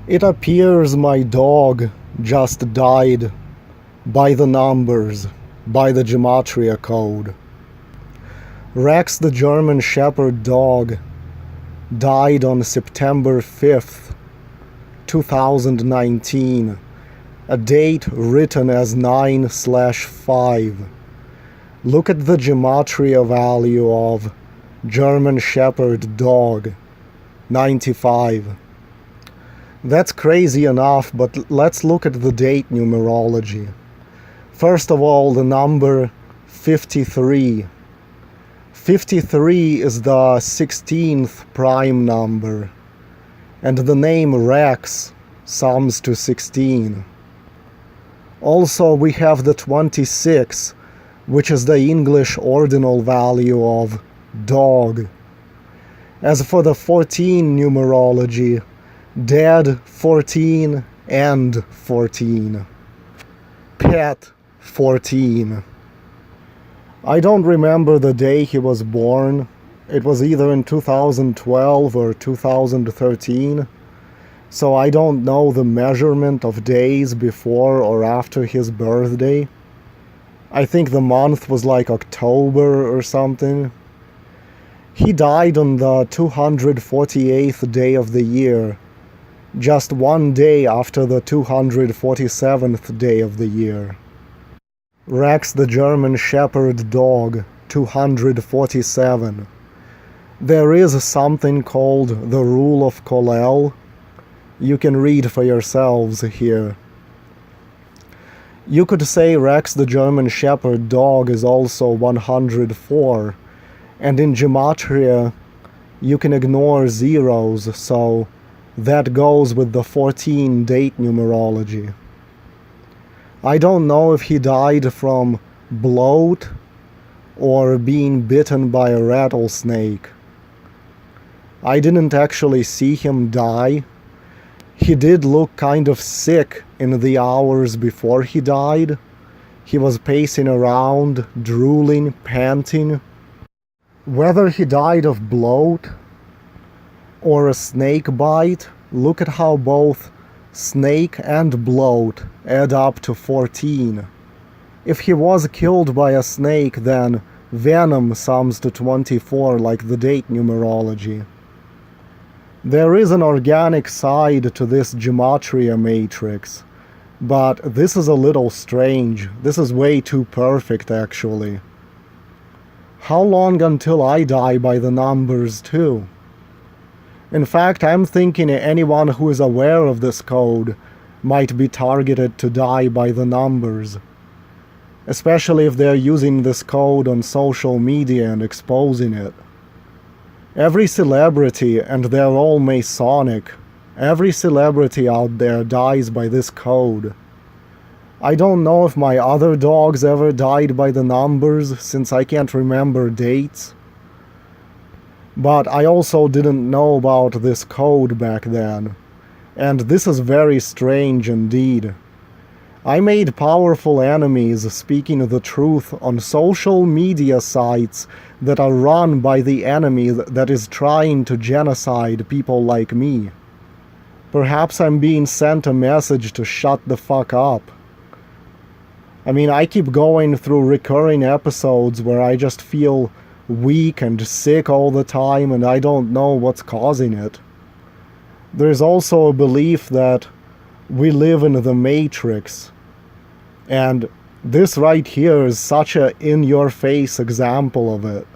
It appears my dog just died by the numbers, by the Gematria code. Rex the German Shepherd dog died on September 5th, 2019, a date written as 9/5. Look at the Gematria value of German Shepherd dog, 95. That's crazy enough, but let's look at the date numerology. First of all, the number 53. 53 is the 16th prime number, and the name Rex sums to 16. Also, we have the 26, which is the English ordinal value of dog. As for the 14 numerology, dead 14 and 14. Pet 14. I don't remember the day he was born. It was either in 2012 or 2013. So I don't know the measurement of days before or after his birthday. I think the month was like October or something. He died on the 248th day of the year, just one day after the 247th day of the year. Rex the German Shepherd dog, 247. There is something called the Rule of Kollel. You can read for yourselves here. You could say Rex the German Shepherd dog is also 104, and in Gematria you can ignore zeros, so that goes with the 14 date numerology. I don't know if he died from bloat or being bitten by a rattlesnake. I didn't actually see him die. He did look kind of sick in the hours before he died. He was pacing around, drooling, panting. Whether he died of bloat or a snake bite, look at how both snake and bloat add up to 14. If he was killed by a snake, then venom sums to 24 like the date numerology. There is an organic side to this Gematria matrix, but this is a little strange. This is way too perfect, actually. How long until I die by the numbers, too? In fact, I'm thinking anyone who is aware of this code might be targeted to die by the numbers, especially if they're using this code on social media and exposing it. Every celebrity, and they're all Masonic, every celebrity out there dies by this code. I don't know if my other dogs ever died by the numbers, since I can't remember dates. But I also didn't know about this code back then, and this is very strange indeed. I made powerful enemies speaking the truth on social media sites that are run by the enemy that is trying to genocide people like me. Perhaps I'm being sent a message to shut the fuck up. I mean, I keep going through recurring episodes where I just feel weak and sick all the time, and I don't know what's causing it. There's also a belief that we live in the Matrix, and this right here is such a in-your-face example of it.